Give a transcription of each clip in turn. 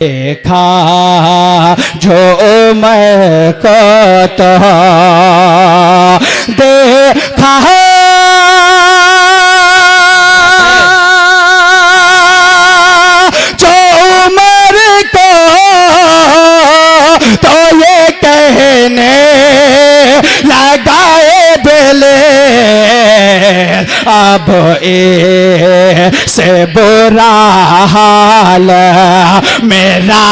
देखा जो मैं को तो देखा जो उमर को तो ये कहने लगाए बेले अब से बुरा हाल मेरा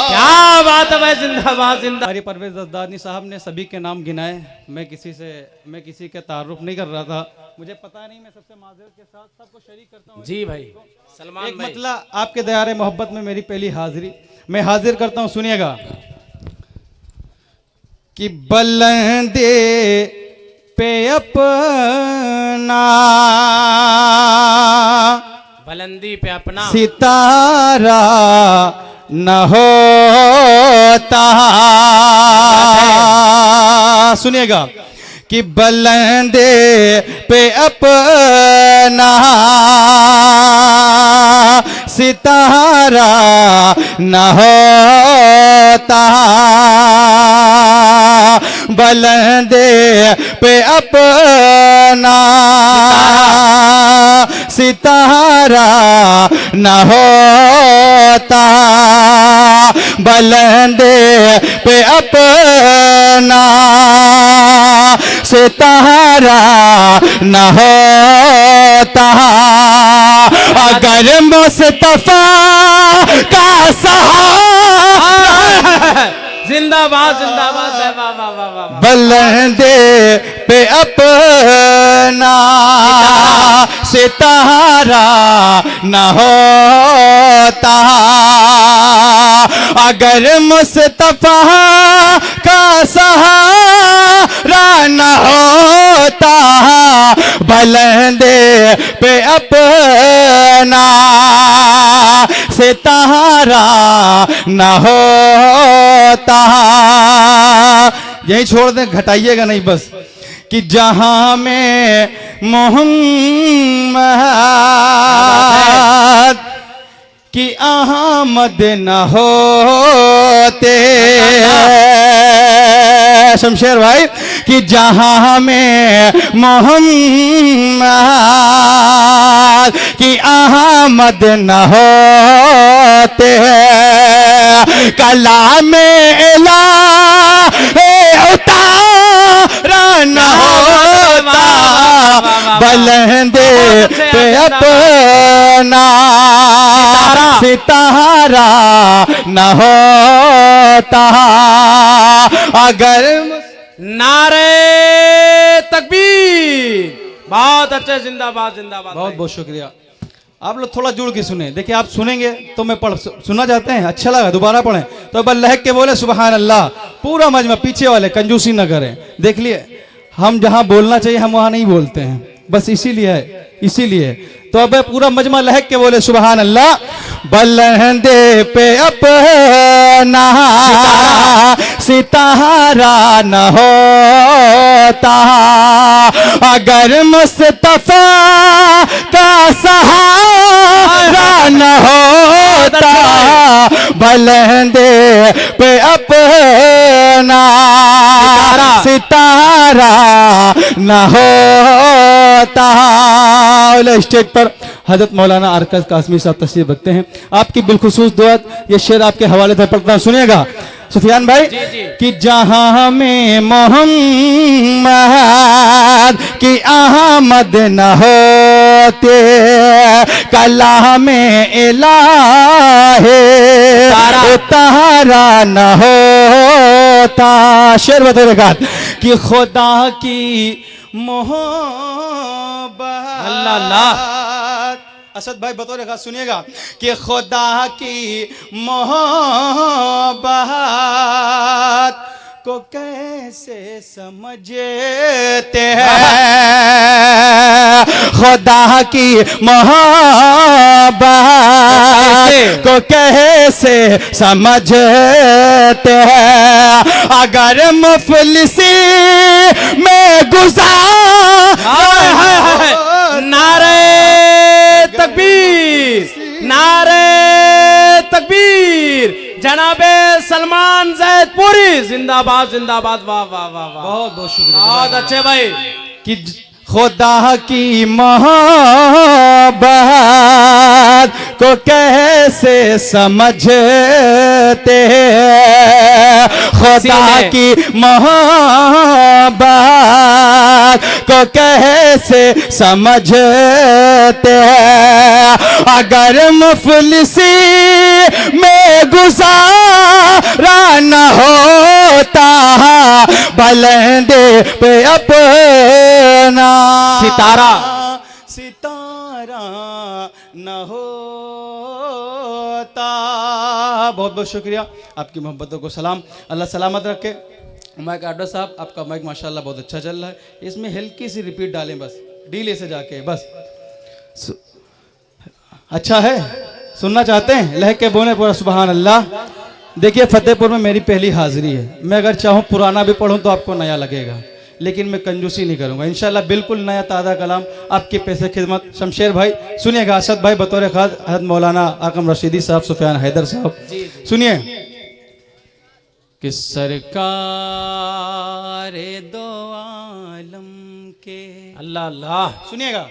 क्या बात है भाई, जिंदाबाद जिंदा। हमारी परवेज जरदारी साहब ने सभी के नाम गिनाए। मैं किसी के तारुफ नहीं कर रहा था, मुझे पता नहीं। मैं सबसे माज़रत के साथ सबको शरीक करता हूँ। जी भाई सलमान एक भाई, मतलब आपके दयारे मोहब्बत में मेरी पहली हाजिरी मैं हाजिर करता हूँ। सुनिएगा कि बुलंदे पे अपना बुलंदी पे अपना सितारा न होता। सुनिएगा कि बुलंदे पे अपना सितारा न होता। बुलंदे पे अपना सितारा न होता। बुलंदे पे अपना सितारा न होता। अगर मुस्तफा का सहारा जिंदाबाद जिंदाबाद। वाह वाह वाह वाह। बुलंदे पे अपना सितारा न होता। अगर मुस्तफा का सहारा न होता। बुलंदे पे अपना सितारा न होता। यही छोड़ दें, घटाइएगा नहीं बस। कि जहां में मोहम्मद की आमद न होते। शमशेर भाई कि जहां में मोहम्मद की आमद न होते। कलाम इलाही उतारा न होता। बुलंदे पे अपना सितारा न होता। अगर नारे तकबीर। बहुत अच्छे, जिंदाबाद जिंदाबाद। बहुत बहुत शुक्रिया। आप लोग थोड़ा जुड़ के सुने। देखिए आप सुनेंगे तो मैं सुनना चाहते हैं, अच्छा लगा दोबारा पढ़ें तो एक बार लहक के बोले सुबहान अल्लाह। पूरा मजमा, पीछे वाले कंजूसी न करें। देख लिए हम जहां बोलना चाहिए हम वहां नहीं बोलते हैं, बस इसीलिए तो अब पूरा मजमा लहक के बोले सुबहान अल्लाह। बुलंदे पे अपना सितारा न होता। अगर मुस्तफा का सहारा न होता। बुलंदे पे अपना सितारा न होता। स्टेज पर हजरत मौलाना अरकज कासमी साहब तशरीफ रखते हैं। आपकी बिलखुसूस दुआ ये शेर आपके हवाले से पढ़ता हूं, सुनिएगा सुफियान भाई। कि जहां में मोहम्मद की आमद न होते। कलाम इलाही उतारा न होता। शेर बतौरेगा कि खुदा की मोहब्बत। अल्लाह अल्लाह। असद भाई बतौर खास सुनिएगा कि खुदा की मोहब्बत को कैसे समझते हैं। खुदा की मोहब्बत को कैसे समझते हैं। अगर मुफलिसी में गुजार नारे तकबीर, नारे तकबीर। जनाबे सलमान जैदपुरी जिंदाबाद जिंदाबाद। वाह वाह वाह वाह, बहुत बहुत शुक्रिया। बहुत अच्छे भाई। कि खुदा की मोहब्बत को कैसे समझते हैं, खुदा की मोहब्बत को कैसे समझते हैं, अगर मुफलिसी में गुजारा न होता बुलंदे पे अपना सितारा न होता। बहुत बहुत शुक्रिया, आपकी मोहब्बतों को सलाम, अल्लाह सलामत रखे। माइक आडो साहब, आपका माइक माशाल्लाह बहुत अच्छा चल रहा है, इसमें हल्की सी रिपीट डालें बस, डीले से जाके बस। अच्छा है, सुनना चाहते हैं? लहक के बोले पूरा सुबहान अल्लाह। देखिए फतेहपुर में मेरी पहली हाजिरी है, मैं अगर चाहूँ पुराना भी पढ़ूँ तो आपको नया लगेगा, लेकिन मैं कंजूसी नहीं करूँगा इंशाल्लाह, बिल्कुल नया ताज़ा कलाम आपके पैसे खिदमत। शमशेर भाई सुनिएगा, असद भाई बतौर खास हज़रत मौलाना आकम रशीदी साहब, सुफियान हैदर साहब, सुनिए। कि सरकार दो आलम के, अल्लाह अल्लाह, सुनिएगा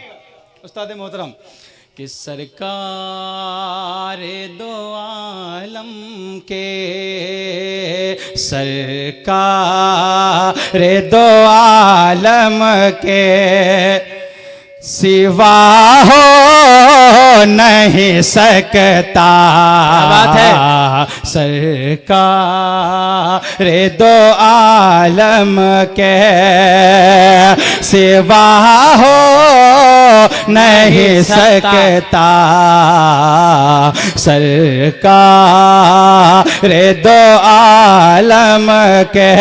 उस्ताद मोहतरम, कि सरकार दो आलम के, सरकार दो आलम के सिवा हो नहीं सकता। बात है, सरकार दो आलम के सिवा हो नहीं सकता, सरकार दो आलम के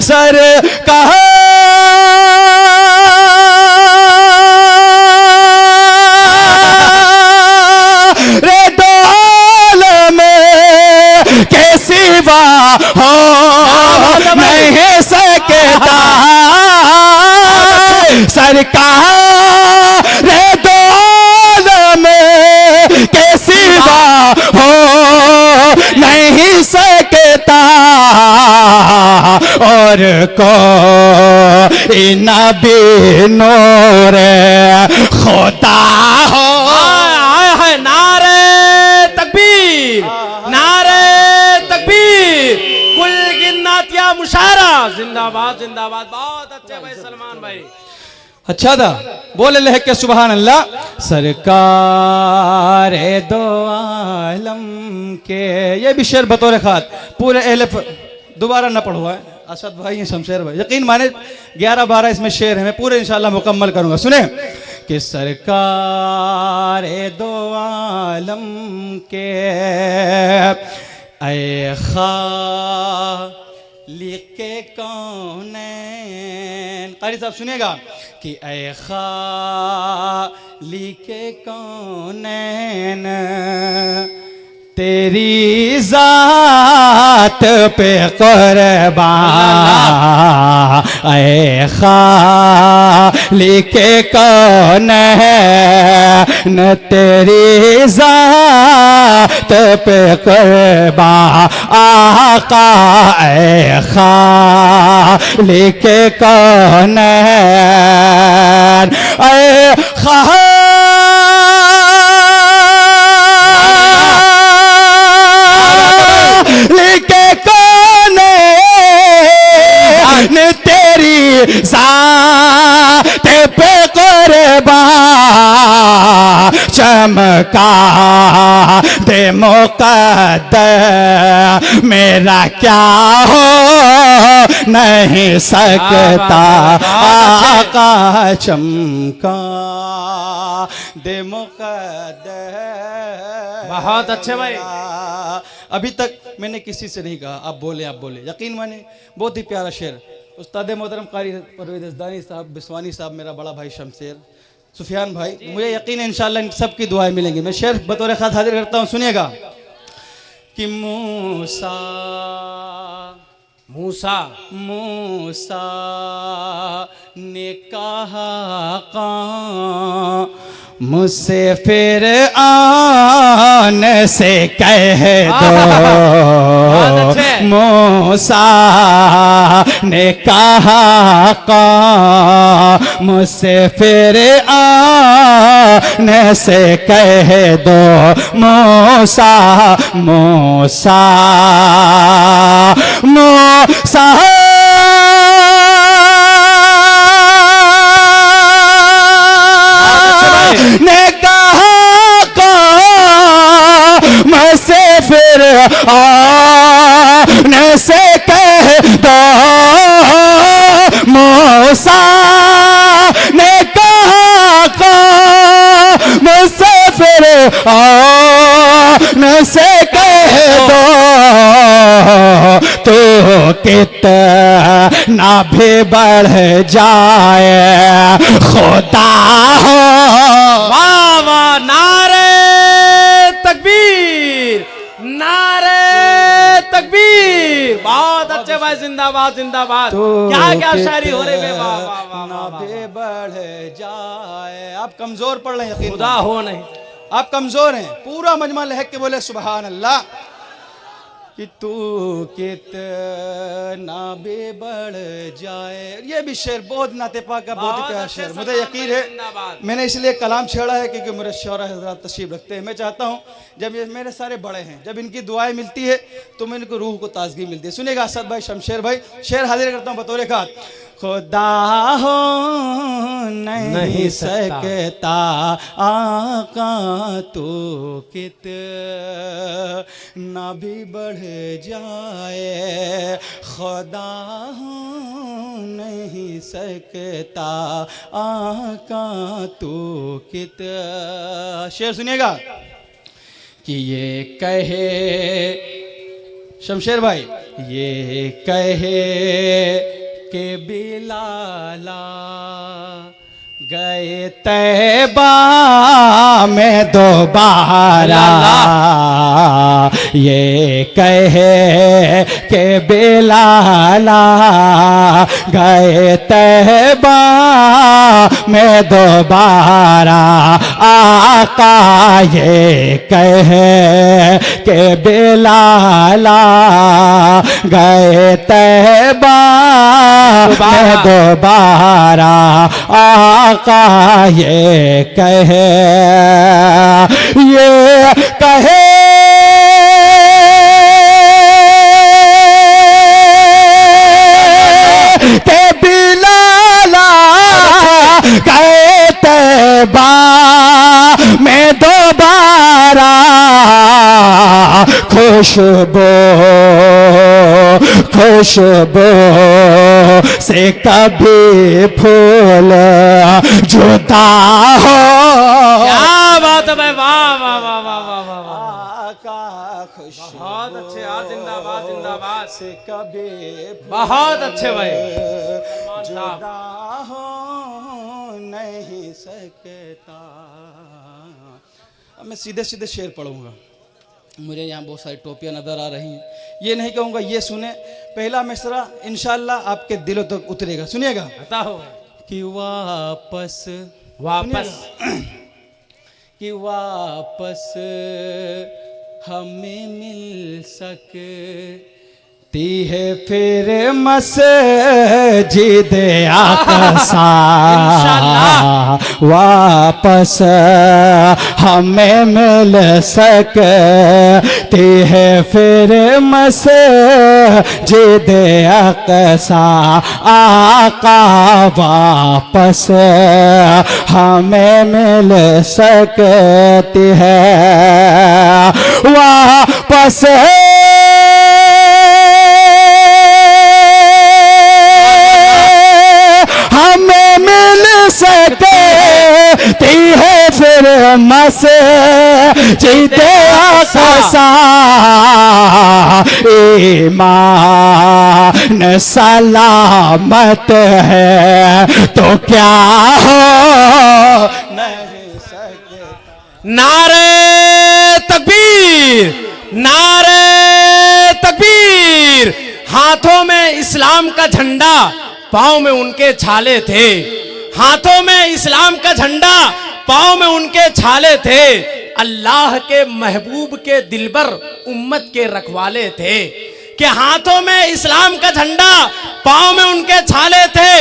सरकार सिवा हो नहीं सकता, सरकार दो आलम के सिवा हो नहीं सकता, और को नबी नूर खुदा हो। है नारे तकबीर, नारे तकबीर, कुल गिन्नातिया मुशारा जिंदाबाद जिंदाबाद। बहुत अच्छे भाई सलमान भाई, अच्छा था, बोले लहक के सुबहान अल्लाह। सरकार दो आलम के, ये भी शेर बतौर खास पूरे एले दोबारा न पढ़ुआ है, असद भाई हैं, शमशेर भाई, यकीन माने 11-12 इसमें शेर है, मैं पूरे इंशाल्लाह मुकम्मल करूंगा। सुने कि सरकार दो आलम के ऐ खालिक़ कौनैन, कारी साहब सुनिएगा, कि ऐ खालिक़ कौनैन तेरी जात पे कुर्बान, ऐ खालिक़ कौनैन तेरी जात पे कुर्बान, आका ऐ खालिक़ कौनैन ऐ तेरी ज़ात पे कुर्बान, चमका दे मुक़द्दर मेरा क्या हो नहीं सकता, आका चमका दे मुक़द्दर। बहुत अच्छे भाई। अभी तक मैंने किसी से नहीं कहा, आप बोले आप बोले, यकीन माने बहुत ही प्यारा शेर। उस्ताद मोहतरम कारी परवेज़ अस्दानी साहब, बिस्वानी साहब, मेरा बड़ा भाई शमशेर, सुफियान भाई, मुझे यकीन है इंशाल्लाह इन सब की दुआएं मिलेंगी। मैं शेर बतौर खास हाजिर करता हूँ, सुनिएगा। कि मूसा मूसा मूसा ने कहा मुझसे फिर आने से कह दो मूसा ने कहा मुझसे फिर आने से कह दो मूसा मूसा मूसा ने कहा मुझसे फिर आने से कह दो मूसा ने कहा मुझसे फिर आने से कह दो तो कितना भी बढ़ जाए खुदा हो। वाह वाह, नारे तकबीर, नारे तकबीर। बहुत अच्छे भाई, जिंदाबाद जिंदाबाद। क्या क्या शायरी हो रही है, वाह वाह वाह वाह वाह। बढ़ जाए। आप कमजोर पढ़ रहे हैं, यकीन खुदा हो नहीं, आप कमजोर हैं। पूरा मजमा लहक के बोले सुभान अल्लाह कि तू कितना भी बढ़ जाए। ये भी शेर बहुत नाते पाक का बहुत ही प्यारा शेर, मुझे यकीन है। मैंने इसलिए कलाम छेड़ा है क्योंकि मेरे शौरा हज़रात तशरीफ रखते हैं। मैं चाहता हूँ जब ये मेरे सारे बड़े हैं, जब इनकी दुआएं मिलती है तो मैं इनको रूह को ताजगी मिलती है। सुनिएगा असद भाई, शमशेर भाई, शेर हाजिर करता हूँ बतौर खास। खुदा हो नहीं सकता आका तो कितना भी बढ़ जाए। खुदा हो नहीं सकता आका तो शेर सुनिएगा कि ये कहे शमशेर भाई, ये कहे के बिलाला गए तैबा में दोबारा। ये कहे के बिलाला गए तैबा में दोबारा। आका ये कहे के बिलाला गए तैबा में दोबारा। आका ये कहे के बिलाला गए तैबा में दोबारा। खुशबू खुशबू से कभी फूल जुदा हो। क्या बात है भाई, वाह वाह वाह वाह वाह वाह वाह। आका खुशबू बहुत अच्छे यार, जिंदाबाद जिंदाबाद। से कभी बहुत अच्छे भाई, जुदा हो नहीं सकता। अब मैं सीधे सीधे शेर पढ़ूंगा। मुझे यहाँ बहुत सारी टोपियाँ नज़र आ रही हैं। ये नहीं कहूँगा ये सुने, पहला मिसरा इंशाल्लाह आपके दिलों तक उतरेगा। सुनिएगा बताओ कि वापस कि वापस हमें मिल सकती है फिर मस्जिद अक़सा। वापस हमें मिल सकती है फिर मस्जिद अक़सा। आका वापस हमें मिल सकती है वापस हमें मिल सकती है फिर मस्जिद अक़सा। ईमान सलामत है तो क्या हो नहीं सकता। नारे तकबीर, नारे तकबीर। हाथों में इस्लाम का झंडा, पांव में उनके छाले थे। हाथों में इस्लाम का झंडा, पाँव में उनके छाले थे, अल्लाह के महबूब के दिलबर उम्मत के रखवाले थे। कि हाथों में इस्लाम का झंडा, पाँव में उनके छाले थे,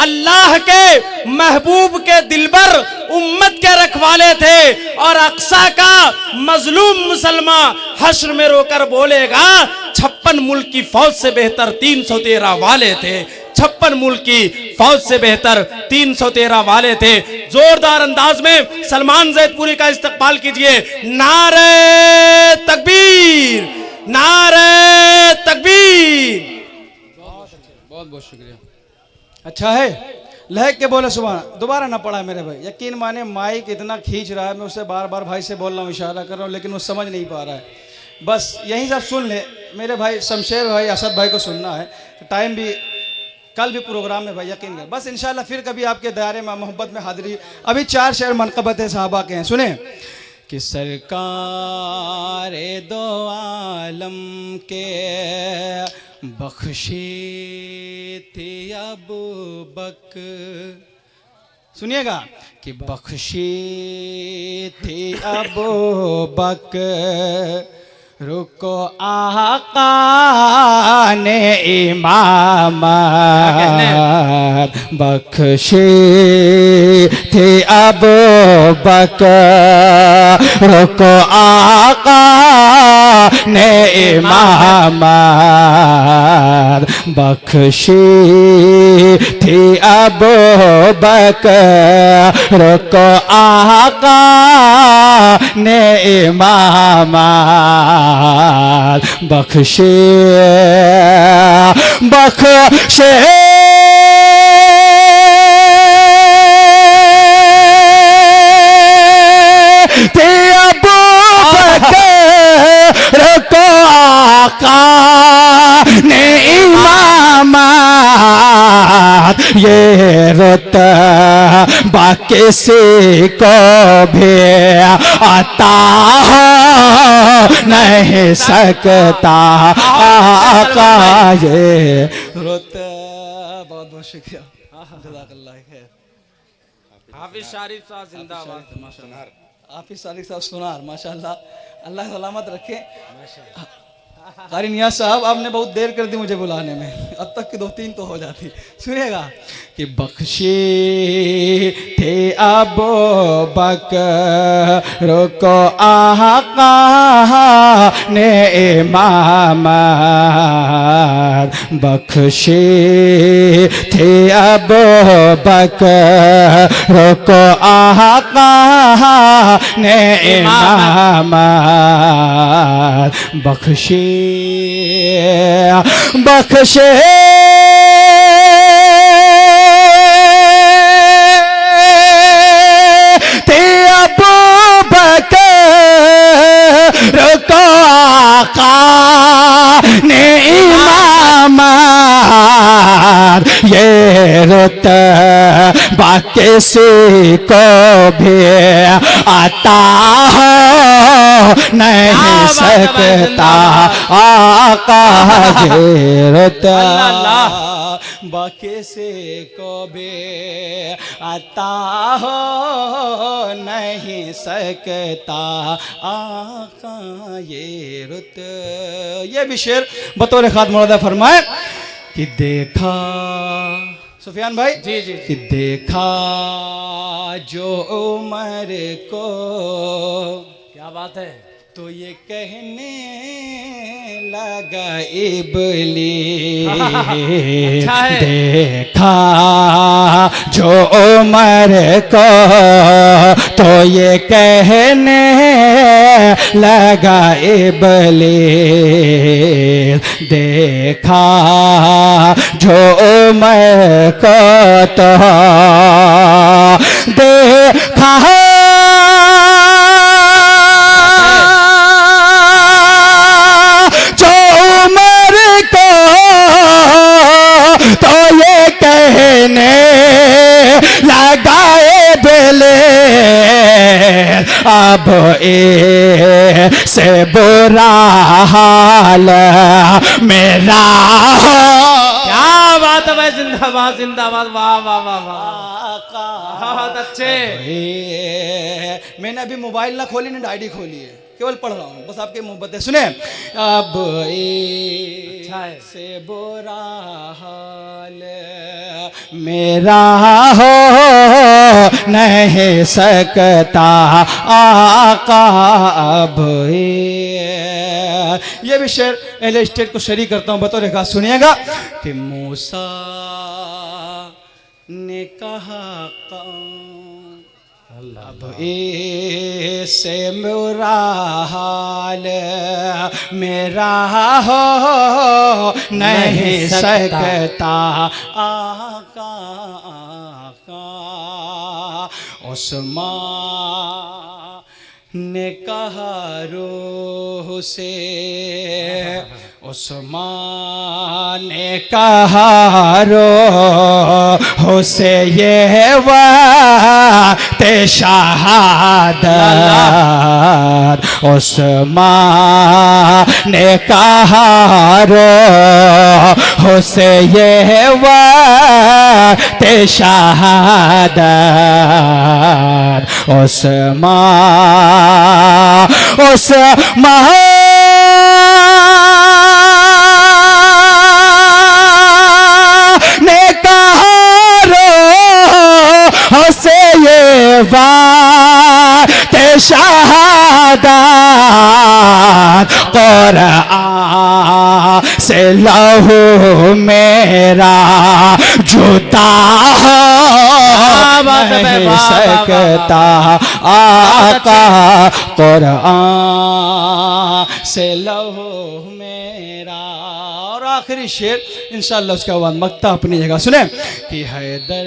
अल्लाह के महबूब के दिलबर उम्मत के रखवाले थे। और अक्सा का मजलूम मुसलमान हश्र में रोकर बोलेगा, 56 मुल्क की फौज से बेहतर 313 वाले थे। 56 मुल्क की फौज से बेहतर 313 वाले थे। जोरदार अंदाज में सलमान जैदपुरी का इस्तकबाल कीजिए। नारे तकबीर, नारे तकबीर। बहुत बहुत शुक्रिया। अच्छा है, लहक के बोले सुबह। दोबारा ना पड़ा मेरे भाई, यकीन माने माइक इतना खींच रहा है, मैं उससे बार बार भाई से बोल रहा हूँ, इशारा कर रहा हूँ, लेकिन वो समझ नहीं पा रहा है। बस यही सब सुन ले मेरे भाई शमशेर भाई, असद भाई को सुनना है। टाइम भी कल भी प्रोग्राम में भाई, यकीन कर। बस इंशाल्लाह फिर कभी आपके दायरे में मोहब्बत में हाजिरी। अभी 4 शेर मनक़बत साहबा के हैं, सुने। कि सरकार दो आलम के बख्शे थे अबू बकर, सुनिएगा। कि बख्शे थे अबू बकर, रुको आका ने इमामत, बख्शे थे अबू बकर, रुको आका ने इमामत, बख्शे थे अबू बकर, रुको आका ने इमामत, बख्शे बख्शे थे अबू बकर को आका ने इमामत, ये रुतबा किसी को भी आता हो नहीं सकता आका, ये रुतबा। बहुत बहुत शुक्रिया। जज़ाकल्लाह खैर। हाफिज शारिफ साहब जिंदाबाद। हाफिज शारिफ साहब सुनार, माशाअल्लाह, अल्लाह सलामत रखे। कारी नियाज साहब, आपने बहुत देर कर दी मुझे बुलाने में, अब तक की 2-3 तो हो जाती। सुनिएगा। कि बख्शे थे अबू बकर को आका ने इमामत, बख्शे थे अबू बकर को आका ने इमामत, बख्शे बख्शे थे अबू बकर को आका ने इमामत, ये रुतबा किसी को भी आता हो नहीं सकता आका, ये रुतबा किसी को भी आता हो नहीं सकता आका, ये ये भी शेर बतौर खाद मुरादा फरमाए। कि देखा सुफियान भाई, जी जी, कि देखा जो उमर को, क्या बात है, तो ये कहने लगा इबलीस, अच्छा है। देखा जो उमर को, तो ये कहने लगा इबलीस, देखा जो उमर को, तो देखा लगाए बेले, अब से बुरा हाल मेरा हो। क्या बात है गजब है, जिंदाबाद जिंदाबाद, वाह वाह वाह वाह, आका बहुत अच्छे। मैंने अभी मोबाइल ना खोली ना डायरी खोली है, केवल पढ़ रहा हूँ, बस आपके मोहब्बत है। सुने, अब अच्छा है। से बुरा हाल मेरा हो नहीं सकता आका, अब ये भी शेर एल स्टेट को शरीक करता हूँ बतौर खास, सुनिएगा कि मूसा ने कहा अब ऐसे मेरा हाल मेरा हो नहीं सकता आका, आका। उस्मान ने कहा रूह से, उस्मान ने कहा रूह से ये वक्त शहादत, उस्मान ने कहा रूह से ये वक्त शहादत, उस्मान ने कहा रूह से ये बात शहादत, कुरान से लहू मेरा जुदा हो नहीं सकता आका, कुरान से लहू मेरा। और आखिरी शेर इंशाअल्लाह उसके बाद मक्ता अपनी जगह सुने कि हैदर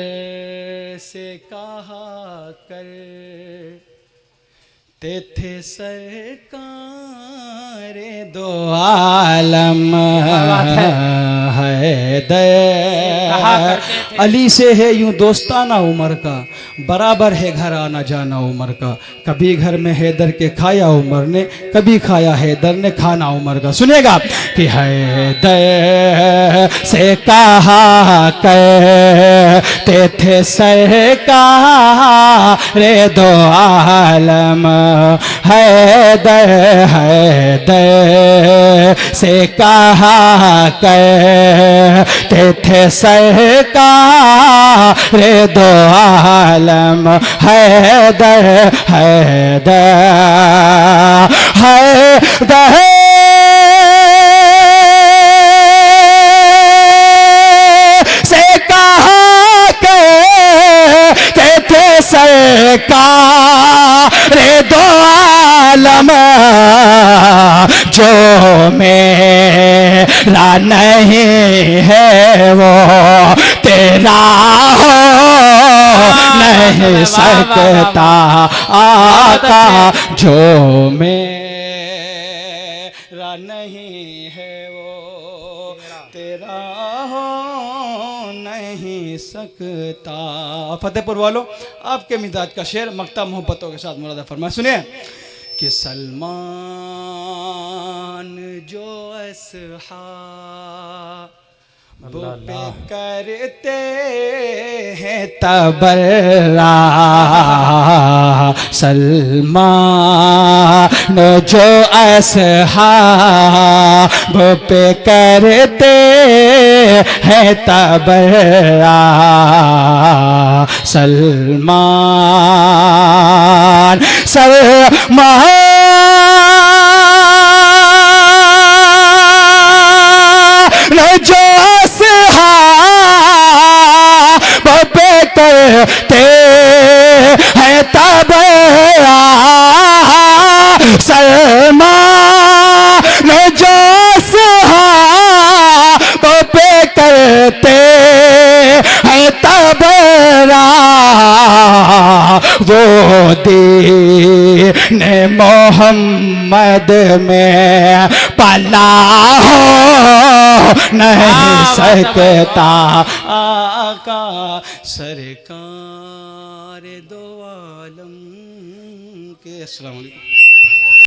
से कहा कर ते थे सरकार दो आलम, हैदर अली से है यूं दोस्ताना उमर का, बराबर है घर आना जाना उमर का, कभी घर में हैदर के खाया उमर ने, कभी खाया हैदर ने खाना उमर का। सुनेगा कि हैदर से कहा करते थे सरकार दो आलम, हैदर हैदर से कहा करते थे सरकार दो आलम, हैदर हैदर हैदर से कहा करते थे सरकार दो आलम, जो मेरा नहीं है वो तेरा हो नहीं सकता आका, जो मेरा नहीं है वो तेरा हो नहीं सकता। फतेहपुर वालों, आपके मिजाज का शेर मक्ता मोहब्बतों के साथ मुरादा फरमाए, सुनिए कि सलमान जो असहाब पे करते हैं तबर्रा, सलमान जो असहाब पे करते हैं तबर्रा, सलमान सलमान जो असहाब पे करते हैं तबर्रा, सलमान जो असहाब पे करते हैं तबर्रा, वो दीन मोहम्मद में पला हो नहीं सकता आका, सरकार दो आलम के। अस्सलाम वालेकुम।